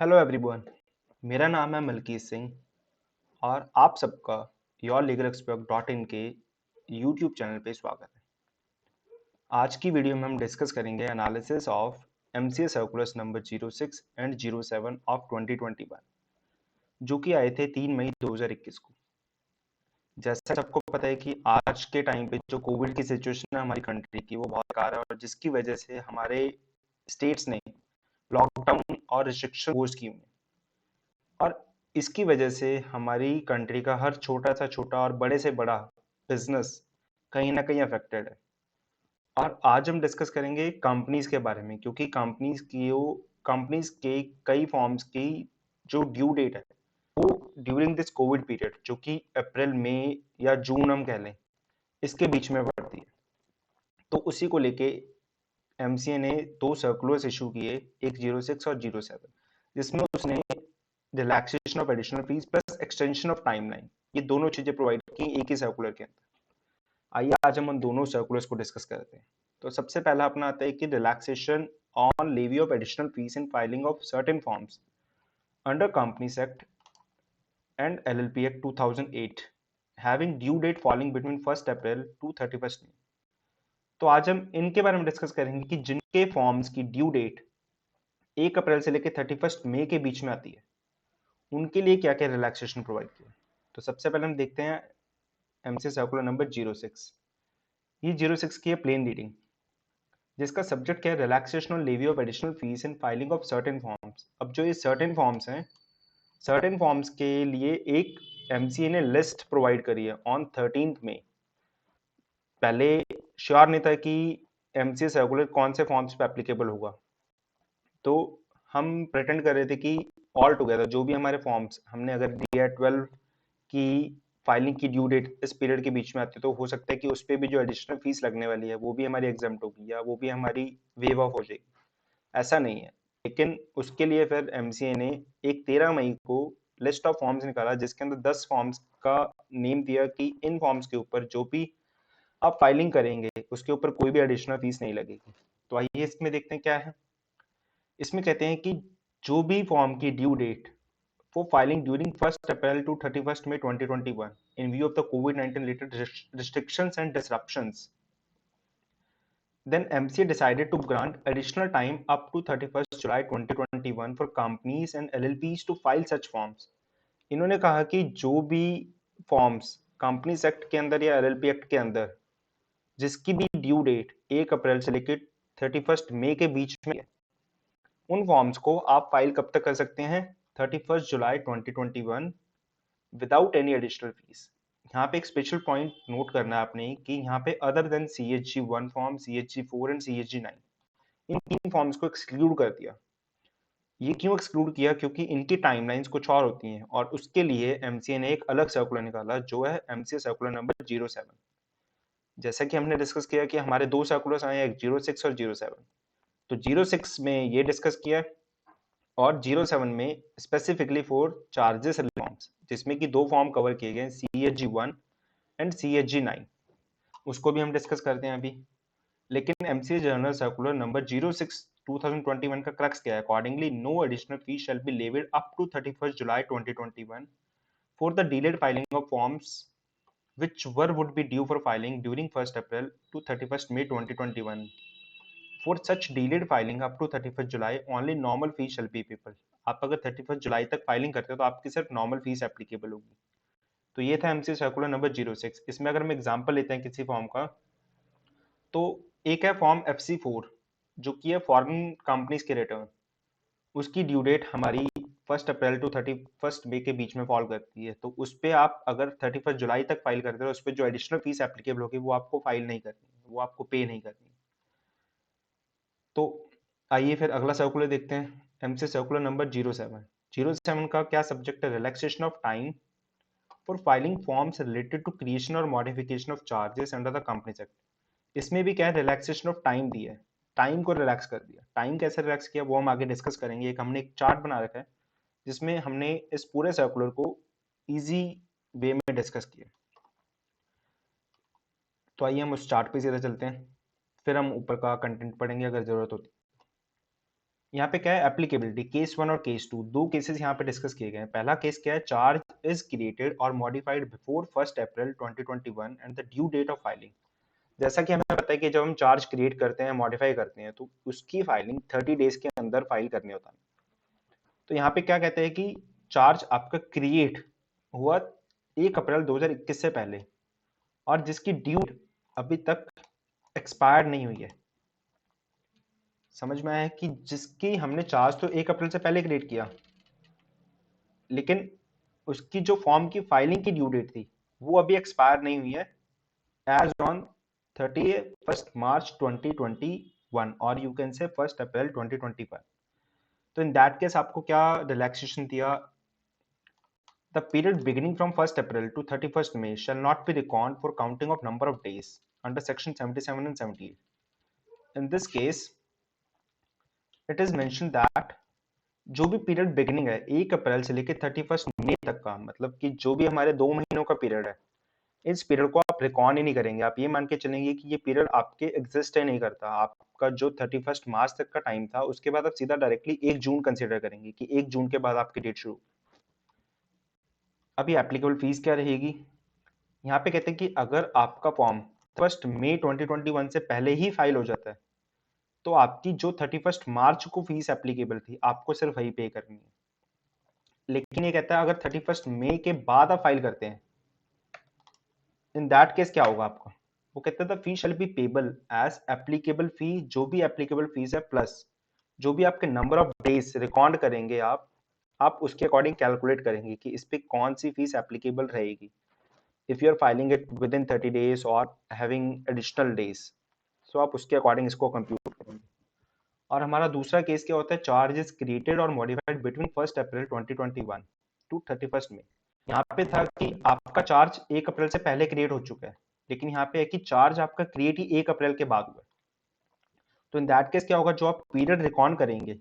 Hello everyone. मेरा नाम है मलकीत सिंह और आप सबका your legal expert dot in के यूट्यूब चैनल पे स्वागत है। आज की वीडियो में हम डिस्कस करेंगे analysis of MCA circulars number 06 and 07 of 2021 जो कि आए थे 3 मई 2021 को। जैसा सबको पता है कि आज के टाइम पे जो कोविड की सिचुएशन है हमारी कंट्री की वो बहुत बेकार है और जिसकी वजह से हमारे स्टेट्स ने लॉकडाउन और रिस्ट्रिक्शन इम्पोज की हुई हैं। और इसकी वजह से हमारी कंट्री का हर छोटा से छोटा और बड़े से बड़ा बिजनेस कहीं ना कहीं अफेक्टेड है। और आज हम डिस्कस करेंगे कंपनीज के बारे में, क्योंकि कंपनीज के कई फॉर्म्स की जो ड्यू डेट है वो ड्यूरिंग दिस कोविड पीरियड, जो कि अप्रैल मई या जून हम कह लें, इसके बीच में पड़ती है। तो उसी को लेके एमसीए ने 2 सर्कुलर्स इशू किए, एक 06 और 07, जिसमें उसने relaxation of additional fees plus extension of timeline, ये दोनों चीजें प्रोवाइड की एक ही सर्कुलर के अंदर। आइए आज हम उन दोनों सर्कुलर्स को डिस्कस करते हैं। तो सबसे पहला अपना आता है कि relaxation on levy of additional fees in filing of certain forms under companies act and LLP act 2008 having due date falling between 1 April to 31 May. तो आज हम इनके बारे में डिस्कस करेंगे कि जिनके फॉर्म्स की ड्यू डेट 1 अप्रैल से लेकर 31 मई के बीच में आती है उनके लिए क्या क्या रिलैक्सेशन प्रोवाइड किया। तो सबसे पहले हम देखते हैं एमसी सर्कुलर नंबर 06। ये 06 की है प्लेन रीडिंग, जिसका सब्जेक्ट क्या है, relaxation on levy of additional fees in filing of certain forms. अब जो ये सर्टेन फॉर्म्स हैं, सर्टेन फॉर्म्स के लिए एक एमसीए ने लिस्ट प्रोवाइड करी है ऑन 13 में। पहले श्योर नहीं था कि एमसीए सर्कुलर कौन से फॉर्म्स पे एप्लीकेबल होगा, तो हम प्रिटेंड कर रहे थे कि ऑल टुगेदर जो भी हमारे फॉर्म्स हमने अगर दिया 12 की फाइलिंग की ड्यू डेट इस पीरियड के बीच में आती है, तो हो सकता है कि उस पर भी जो एडिशनल फीस लगने वाली है वो भी हमारी एग्जाम्प्ट होगी या वो भी हमारी वेव ऑफ हो जाएगी। ऐसा नहीं है, लेकिन उसके लिए फिर एमसीए ने एक 13 मई को लिस्ट ऑफ फॉर्म्स निकाला, जिसके अंदर 10 फॉर्म्स का नेम दिया कि इन फॉर्म्स के ऊपर जो भी आप फाइलिंग करेंगे उसके ऊपर कोई भी एडिशनल फीस नहीं लगेगी। तो आइए इसमें देखते हैं क्या है। इसमें कहते हैं कि जो भी फॉर्म की due date for filing during 1st April to 31st May 2021 in view of the COVID-19 related restrictions and disruptions. Then MCA decided to grant additional time up to 31st July 2021 for companies and LLPs to file such forms. इन्होंने कहा कि जो भी forms companies act के अंदर या LLP act के अंदर जिसकी भी ड्यू डेट 1 अप्रैल से लेकर 31 मई के बीच में, उन फॉर्म्स को आप फाइल कब तक कर सकते हैं, 31 July 2021 without any additional fees. यहाँ पे एक स्पेशल पॉइंट नोट करना है आपने कि यहाँ पे other than CHG1 form, CHG4 and CHG9, in 3 forms को एक्सक्लूड कर दिया। ये क्यों एक्सक्लूड किया, क्योंकि इनकी टाइमलाइंस कुछ और होती हैं और उसके लिए एमसीए ने एक अलग सर्कुलर निकाला जो है एमसीए सर्कुलर नंबर 07। जैसा कि हमने डिस्कस किया कि हमारे 2 सर्कुलर्स आए हैं, एक 06 और 07। तो 06 में ये डिस्कस किया और 07 में स्पेसिफिकली फॉर चार्जेस रिफॉर्म्स, जिसमें कि 2 फॉर्म कवर किए गए, CHG1 एंड CHG9, उसको भी हम डिस्कस करते हैं अभी। लेकिन एमसीए जर्नल सर्कुलर नंबर 06 2021 का क्रक्स क्या है, accordingly no additional fee shall be levied up to 31 July 2021 for the delayed filing of forms which would be due for filing during 1st April to 31st May 2021. For such delayed filing up to 31st July, only normal fee shall be payable. आप अगर 31 जुलाई तक filing करते हो तो आपकी सिर्फ normal fees applicable होगी। तो ये था एमसी सर्कुलर नंबर 06। इसमें अगर हम एग्जांपल लेते हैं किसी फॉर्म का, तो एक है फॉर्म FC4 जो कि है फॉरेन कंपनीज के रिटर्न। उसकी ड्यू डेट हमारी 1 अप्रैल टू 31 मई के बीच में फॉल करती है। तो उस पर आप अगर 31 जुलाई तक फाइल करते हो, उस पर जो एडिशनल फीस एप्लीकेबल होगी वो आपको फाइल नहीं करनी, वो आपको पे नहीं करनी। तो आइए फिर अगला सर्कुलर देखते हैं, एमसी सर्कुलर नंबर 07। 07 का क्या सब्जेक्ट है, relaxation of time for filing forms related to creation और modification of charges under the companies act. इसमें भी क्या है, रिलैक्सेशन ऑफ टाइम दिया है, टाइम को रिलैक्स कर दिया। टाइम कैसे रिलैक्स किया वो हम आगे डिस्कस करेंगे। हमने एक चार्ट बना रखा है जिसमें हमने इस पूरे सर्कुलर को इजी वे में डिस्कस किया। तो आइए हम उस चार्ट पे सीधा चलते हैं, फिर हम ऊपर का कंटेंट पढ़ेंगे अगर जरूरत होती। यहाँ पे क्या है, एप्लीकेबिलिटी केस 1 और केस 2, दो केसेस यहाँ पे डिस्कस किए गए हैं। पहला केस क्या है, चार्ज इज क्रिएटेड और modified before 1 April 2021 and the due date of filing. जैसा कि हमें पता है कि जब हम चार्ज क्रिएट करते हैं, मॉडिफाई करते हैं, तो उसकी फाइलिंग 30 डेज के अंदर फाइल करनी होता है। तो यहाँ पे क्या कहते हैं कि चार्ज आपका क्रिएट हुआ 1 अप्रैल 2021 से पहले और जिसकी ड्यू अभी तक एक्सपायर नहीं हुई है। समझ में आया है कि जिसकी हमने चार्ज तो 1 अप्रैल से पहले क्रिएट किया, लेकिन उसकी जो फॉर्म की फाइलिंग की ड्यू डेट थी वो अभी एक्सपायर नहीं हुई है, एज ऑन 31 मार्च 2021 और यू कैन से 1 अप्रैल 2021। तो इन दैट केस आपको क्या रिलैक्सेशन दिया, the period beginning from 1 April to 31 May shall not be reckoned for counting of number of days under section 77 and 78. In this case it is mentioned that जो भी period beginning है 1 अप्रैल से लेकर 31 मई तक का, मतलब कि जो भी हमारे 2 महीनों का पीरियड है, इस पीरियड को आप रिकॉर्ड ही नहीं करेंगे। आप ये मान के चलेंगे कि ये पीरियड आपके एग्जिस्ट ही नहीं करता। आपका जो 31 मार्च तक का टाइम था, उसके बाद आप सीधा डायरेक्टली 1 जून कंसीडर करेंगे कि 1 जून के बाद आपकी डेट शुरू। अभी एप्लीकेबल फीस क्या रहेगी, यहाँ पे कहते हैं कि अगर आपका फॉर्म 1 मई 2021 से पहले ही फाइल हो जाता है, तो आपकी जो 31 मार्च को फीस एप्लीकेबल थी, आपको सिर्फ वही पे करनी है। लेकिन ये कहता है अगर 31 मई के बाद आप फाइल करते हैं, इन दैट केस क्या होगा आपका, वो कहता था fee shall be payable as applicable fee, जो भी एप्लीकेबल फीस है प्लस जो भी आपके नंबर ऑफ डेज रिकॉर्ड करेंगे आप उसके अकॉर्डिंग कैलकुलेट करेंगे कि इस पे कौन सी फीस एप्लीकेबल रहेगी, if you are filing it within 30 days और हैविंग एडिशनल डेज, सो आप उसके अकॉर्डिंग इसको कंप्यूट करेंगे। और हमारा दूसरा केस क्या होता है, चार्जेस क्रिएटेड और मॉडिफाइड बिटवीन 1 अप्रैल 2021 टू 31 मई। यहाँ पे था कि आपका चार्ज 1 अप्रैल से पहले क्रिएट हो चुका है, लेकिन यहाँ पे है कि चार्ज आपका क्रिएट ही 1 अप्रैल के बाद हुआ है। तो इन दैट केस क्या होगा, जो आप पीरियड रिकॉर्ड करेंगे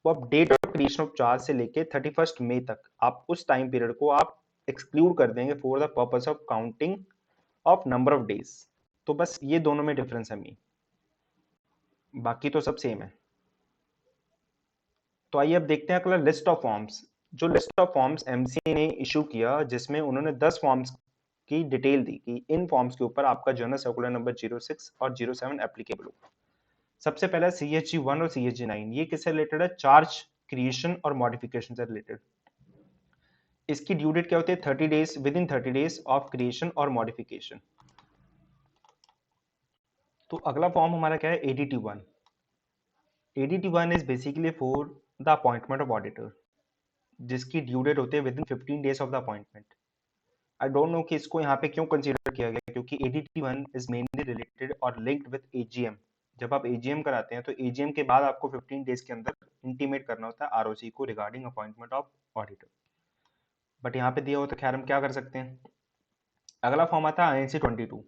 वो आप date of creation of charge से लेके 31 मई तक आप उस टाइम पीरियड को आप एक्सक्लूड कर देंगे for the purpose of counting of number of days. तो बस ये दोनों में डिफरेंस है मी, बाकी तो सब सेम है। तो आइए अब देखते हैं अगला लिस्ट ऑफ फॉर्म्स। जो लिस्ट ऑफ फॉर्म्स एमसीए ने इशू किया, जिसमें उन्होंने 10 फॉर्म्स की डिटेल दी कि इन फॉर्म्स के ऊपर आपका जनरल सर्कुलर नंबर 06 और 07 एप्लीकेबल हो। सबसे पहला CHG 1 और CHG 9, ये किससे रिलेटेड है, चार्ज क्रिएशन और मॉडिफिकेशन से रिलेटेड। इसकी ड्यू डेट क्या होती है, 30 days, with in 30 days of creation और मॉडिफिकेशन। तो अगला फॉर्म हमारा क्या है, ADT 1। ADT 1 is basically for the appointment of auditor, जिसकी ड्यू डेट होती है with in 15 days of the appointment. I don't know कि इसको यहाँ पे क्यों कंसीडर किया गया, क्योंकि ADT 1 इज मेनली रिलेटेड और लिंक्ड विद AGM। जब आप AGM कराते हैं तो AGM के बाद आपको 15 डेज के अंदर इंटीमेट करना होता है ROC को regarding appointment of auditor. But यहाँ पे दिया हो तो खैर हम क्या कर सकते हैं। अगला फॉर्म आता है INC 22।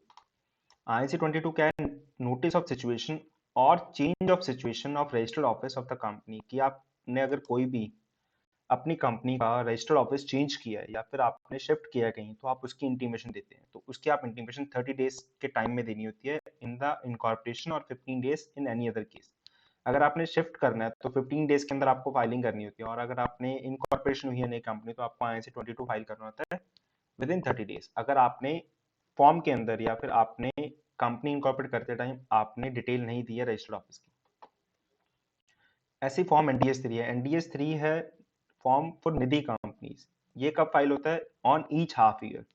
INC 22 क्या है, नोटिस ऑफ सिचुएशन और change of situation of registered office of the company, कि आपने अगर कोई भी अपनी कंपनी का रजिस्टर्ड ऑफिस चेंज किया है या फिर आपने शिफ्ट किया है कहीं, तो आप उसकी इंटीमेशन देते हैं। तो उसकी आप इंटीमेशन 30 डेज के टाइम में देनी होती है इन द इनकॉर्पोरेशन और 15 days in any other case. अगर आपने शिफ्ट करना है तो 15 डेज के अंदर आपको फाइलिंग करनी होती है, और अगर आपने इनकॉर्पोरेशन हुई है नई कंपनी तो आपको INC 22 फाइल करना होता है विद इन 30 डेज। अगर आपने फॉर्म के अंदर या फिर आपने कंपनी इनकॉर्पोरेट करते टाइम आपने डिटेल नहीं दी है रजिस्टर्ड ऑफिस की। ऐसी फॉर्म NDS 3 है। NDS 3 है फॉर्म फॉर निधि कंपनीज। ये कब फाइल होता है, ऑन ईच हाफ ईयर।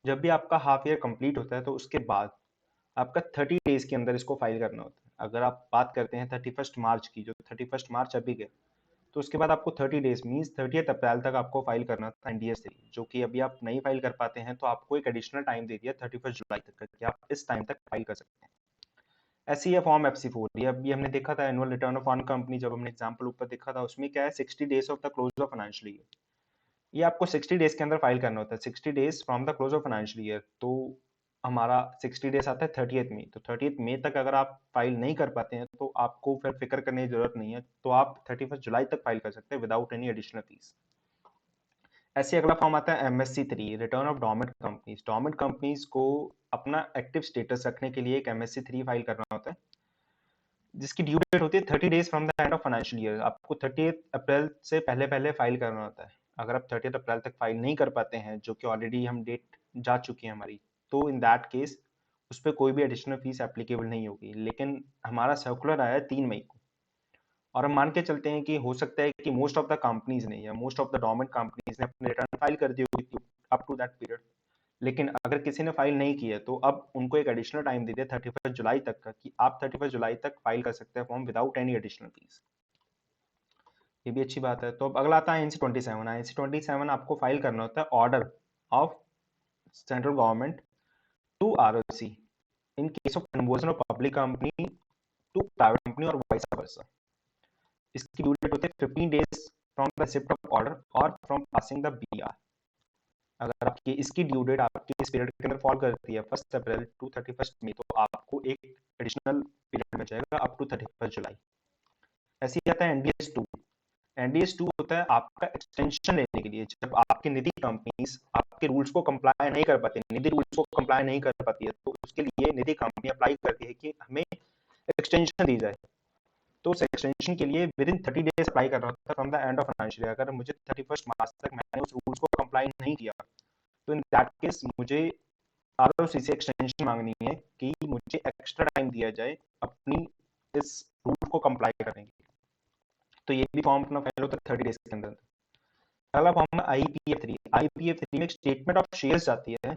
जब भी आपका हाफ ईयर कंप्लीट होता है तो उसके बाद आपका 30 डेज के अंदर इसको फाइल करना होता है। अगर आप बात करते हैं 31 मार्च की, जो 31 मार्च अभी गया, तो उसके बाद आपको 30 डेज मींस 30 अप्रैल तक आपको फाइल करना था NDS 3, जो कि अभी आप नहीं फाइल कर पाते हैं, तो आपको एक एडिशनल टाइम दे दिया 31 जुलाई तक का कि आप इस टाइम तक फाइल कर सकते हैं। ऐसी है फॉर्म FC4। ये अभी हमने देखा था annual return of foreign company, जब हमने एग्जांपल ऊपर देखा था, उसमें क्या है 60 days of the close of financial year. ये आपको 60 डेज के अंदर फाइल करना होता है, 60 days from the close of financial year. तो हमारा 60 डेज आता है 30th मई। तो 30th मई तक अगर आप फाइल नहीं कर पाते हैं तो आपको फिर फिक्र करने की जरूरत नहीं है, तो आप 31 जुलाई तक फाइल कर सकते हैं विदाउट एनी एडिशनल फीस। ऐसे अगला फॉर्म आता है MSC3, return of dormant companies. Dormant companies को अपना एक्टिव स्टेटस रखने के लिए एक MSC3 फाइल करना होता है। जिसकी ड्यू डेट होती है 30 days from the end of financial year. आपको 30 अप्रैल से पहले पहले फाइल करना होता है। अगर आप 30 अप्रैल तक फाइल नहीं कर पाते हैं, जो कि ऑलरेडी हम डेट जा चुकी है हमारी, तो इन दैट केस उस पर कोई भी एडिशनल फीस एप्लीकेबल नहीं होगी। लेकिन हमारा सर्कुलर आया 3 मई को, और हम मान के चलते हैं कि हो सकता है कि मोस्ट ऑफ द कंपनीज ने या most of the dormant companies ने अपने रिटर्न फाइल कर दी होगी अप टू दैट पीरियड। लेकिन अगर किसी ने फाइल नहीं किया तो अब उनको एक एडिशनल टाइम दे दिया 31 जुलाई तक का, कि आप 31 जुलाई तक फाइल कर सकते हैं form without any additional fees. ये भी अच्छी बात है। तो अब अगला आता है NC-27। NC-27 आपको फाइल करना होता है order of central government to ROC in case of conversion of public company to private company और वाइस वर्सा। इसकी ड्यू डेट होती है 15 days from the receipt of order और फ्रॉम पासिंग द BR। अगर आपकी इसकी ड्यू डेट आपके इस पीरियड के अंदर फॉल करती है 1 अप्रैल टू 31 मई, तो आपको एक एडिशनल पीरियड मिल जाएगा अप टू 31 जुलाई। ऐसे ही आता है NDS-2। NDS-2 होता है आपका एक्सटेंशन लेने के लिए। जब आपकी निधि कंपनीज आपके रूल्स को कंप्लाई नहीं कर पाती, निधि रूल्स को कंप्लाई नहीं कर पाती है, तो उसके लिए निधि कंपनी अप्लाई करती है कि हमें एक्सटेंशन दी जाए। तो उस एक्सटेंशन के लिए विद इन 30 डेज अप्लाई करना होता है from the end of financial year. अगर मुझे 31 मार्च तक मैंने उस रूल्स को कंप्लाई नहीं किया, तो इन दैट केस मुझे ROC से एक्सटेंशन मांगनी है कि मुझे एक्स्ट्रा टाइम दिया जाए अपनी इस रूल को कंप्लाई करने के लिए। तो ये भी फॉर्म अपना फाइल होता है 30 डेज के अंदर। अगला फॉर्म है IPF-3। IPF-3 में एक स्टेटमेंट ऑफ शेयर्स जाती है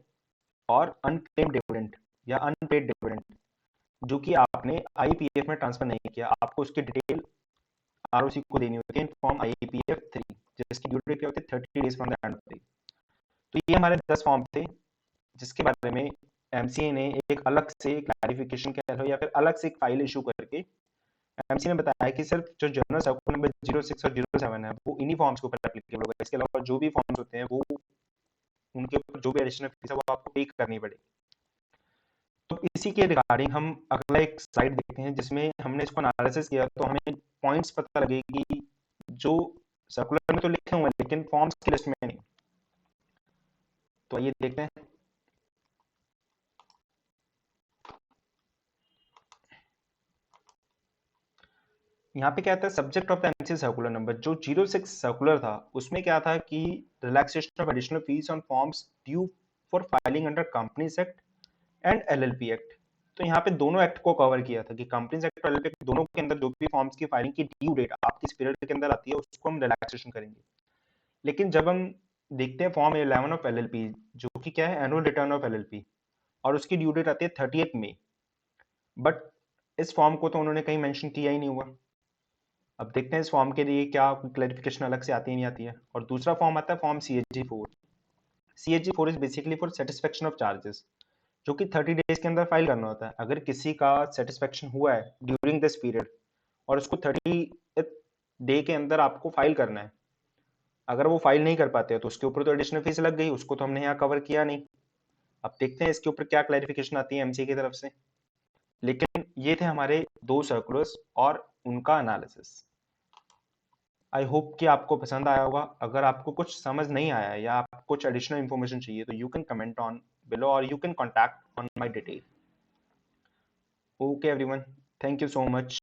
और अनक्लेम्ड डिविडेंड या अनपेड डिविडेंड, जो कि आपने IPF में ट्रांसफर नहीं किया, आपको उसकी डिटेल ROC को देनी होती है इन फॉर्म IPF-3, जिसकी ड्यू डेट क्या होती है 30 days from the end of the. तो ये हमारे 10 फॉर्म थे, जिसके बारे में MCA ने एक अलग से क्लैरिफिकेशन कह लो या फिर अलग से एक फाइल इशू करके MCA ने बताया कि सिर्फ जो जनरल सर्कुलर नंबर 06 और 07 है वो इन्हीं फॉर्म्स के ऊपर एप्लीकेबल होगा। इसके अलावा जो भी फॉर्म्स होते हैं वो उनके ऊपर जो भी एडिशनल फीस है वो आपको पे करनी पड़ेगी। तो इसी के रिगार्डिंग हम अगला एक स्लाइड देखते हैं जिसमें हमने इसको एनालिसिस किया, तो हमें पॉइंट्स पता लगे कि जो सर्कुलर में तो लिखे हुए हैं लेकिन फॉर्म्स की लिस्ट में नहीं। तो आइए देखते हैं। यहाँ पे क्या था, subject of the MCA circular number जो 06 सर्कुलर था, उसमें क्या था कि relaxation of additional fees on forms due for filing under companies act and LLP act. तो यहाँ पे दोनों एक्ट को कवर किया था कि कंपनीज एक्ट और LLP एक्ट दोनों के अंदर जो भी फॉर्म्स की फाइलिंग की ड्यू डेट आपकी इस पीरियड के अंदर आती है उसको हम रिलैक्सेशन करेंगे। लेकिन जब हम देखते हैं फॉर्म 11 ऑफ LLP, जो कि क्या है एनुअल रिटर्न ऑफ LLP, और उसकी ड्यू डेट आती है 30 मई, बट इस फॉर्म को तो उन्होंने कहीं मेंशन किया ही नहीं हुआ। अब देखते हैं इस फॉर्म के लिए क्या क्लैरिफिकेशन अलग से आती है नहीं आती है। और दूसरा फॉर्म आता है form CHG-4। CHG-4 is basically for satisfaction of charges, जो कि 30 डेज के अंदर फाइल करना होता है। अगर किसी का सेटिस्फेक्शन हुआ है ड्यूरिंग दिस पीरियड और उसको 30 डे के अंदर आपको फाइल करना है, अगर वो फाइल नहीं कर पाते हैं तो उसके ऊपर तो एडिशनल फीस लग गई, उसको तो हमने यहाँ कवर किया नहीं। अब देखते हैं इसके ऊपर क्या क्लैरिफिकेशन आती है MCA की तरफ से। लेकिन ये थे हमारे 2 सर्कुलर्स और उनका एनालिसिस। आई होप कि आपको पसंद आया होगा। अगर आपको कुछ समझ नहीं आया या आपको कुछ एडिशनल इन्फॉर्मेशन चाहिए तो you can comment on below or you can contact on my detail. Okay everyone, thank you so much.